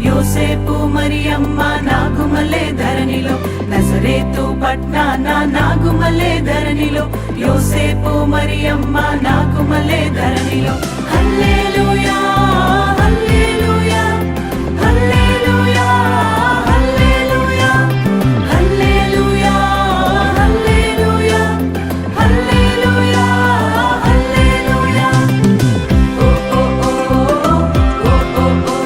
యోసేపు మరియమ్మ నాగుమలే ధరణిలో, నజరేతు పట్నాన నాగుమలే ధరణిలో, యోసేపు మరియమ్మ నాగుమలే ధరణిలో. హల్లెలూయా హల్లెలూయా హల్లెలూయా హల్లెలూయా హల్లెలూయా హల్లెలూయా హల్లెలూయా హల్లెలూయా. ఓ ఓ ఓ ఓ ఓ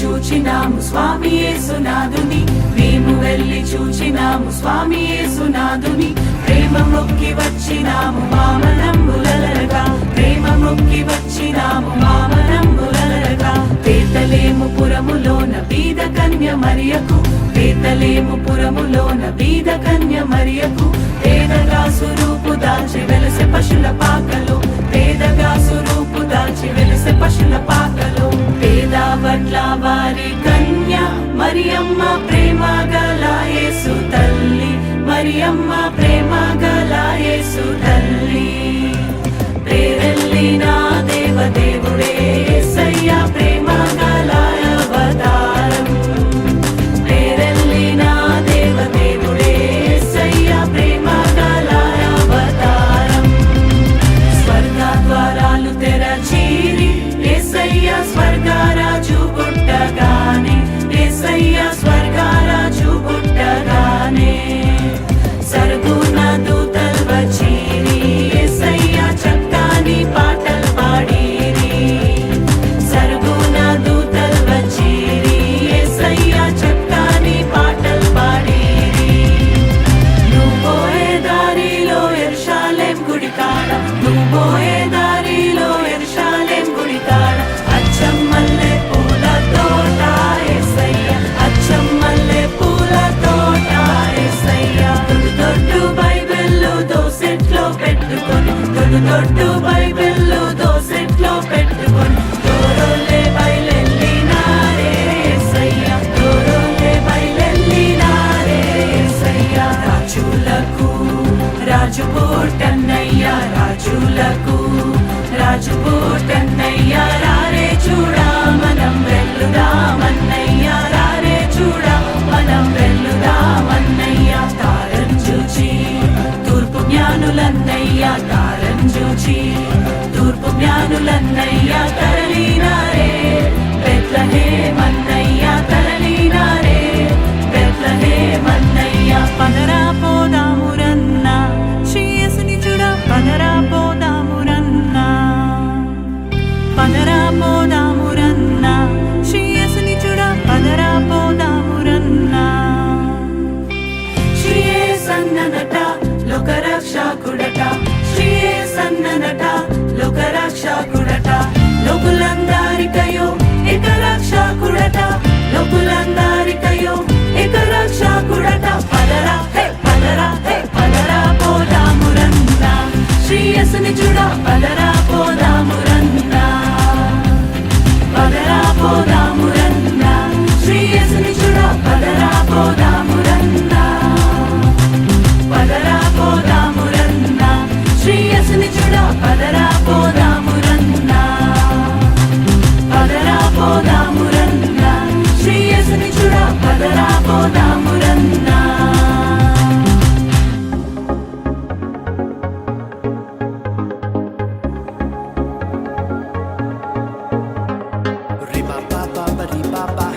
చూచినాము స్వామి యేసునాథుని, మేము వెళ్ళి చూచినాము స్వామి యేసునాథుని. ప్రేమ మొక్కి వచ్చినాము మామనంబులరగా, ప్రేమ మొక్కి వచ్చినాము మామనంబులరగా. బేతలేము పురములోన బీద కన్య మరియకు, బేతలేము పురములోన బీద కన్య మరియకు. పేదగా స్వరూపు దాల్చి వెలసె పశుల పాకలో, పేదగా స్వరూపు దాల్చి వెలసె పశుల పాకలో. పేద వడ్ల వారి కన్య మరియమ్మ ప్రేమ గల యేసు తల్లి, మరియమ్మ ప్రేమ గల యేసు తల్లి. ప్రేరెల్లిన దేవదేవుడే యేసయ్య ప్రేమ గల అవతారం, ప్రేరెల్లిన దేవదేవుడే యేసయ్య ప్రేమ గల అవతారం. స్వర్గ ద్వారాలు తెరచీరి యేసయ్య స్వర్గరాజు పుట్టగానే, యేసయ్య స్వర్గరాజు పుట్టగానే. సరుగున దూతలు వచ్చిరి యేసయ్య చక్కని పాటలు పాడిరి, సరుగున దూతలు వచ్చిరి యేసయ్య చక్కని పాటలు పాడిరి. నువ్వు పోయే దారిలో యెరూషలేం గుడి కాడ, నువ్వు పోయే దారిలో యెరూషలేం గుడి కాడ అచ్చం మల్లె పూల తోట యేసయ్య, అచ్చం మల్లె పూల తోట యేసయ్య. దొడ్డు బైబిళ్ళు దోసెట్లో పెట్టుకొని, దొడ్డు బైబిళ్ళు దోసెట్లో పెట్టుకొని, దూరోలే బయలెల్లినారే యేసయ్య, దూరోలే బయలెల్లినారే యేసయ్య. రాజులకు రాజు పుట్టన్నయ్య, రాజులకు రాజు పుట్టన్నయ్య. రారే చూడా మనం వెళ్లుదామన్నయ్య, రారే చూడా మనం వెళ్లుదామన్నయ్య. తారం చూచి తూర్పు జ్ఞానులన్నయ్య, తారం చూచి తూర్పు జ్ఞానులన్నయ్య. తరలినారే బెత్లెహేమన్నయ్య, తరలినారే బెత్లెహేమన్నయ్య. పదరా పోదామురన్న శ్రీ యేసుని చూడ, పదరా పోదామురన్న, పదరా పోదామురన్న శ్రీ యేసుని చూడ, పదరా పోదామురన్న. శ్రీ యేసన్ననట లోకరక్షకుడట, శ్రీ యేసన్ననట లోకరక్షకుడట. లోకులందరికయో ఏక రక్షకుడట, లోకులందరికయో ఏక రక్షకుడట. పదరా హే పదరా హే పదరా పోదామురన్న శ్రీ యేసుని చూడ, పదరా పోదామురన్న, పదరా పోదామురన్న శ్రీ యేసుని చూడ, పదరా పోదామురన్న, పదరా పోదామురన్న శ్రీ యేసుని చూడ, పదరా పోదామురన్న, పదరా పోదామురన్న శ్రీ యేసుని చూడ, పదరా పోదామురన్న. Riba ba ba ba riba ba.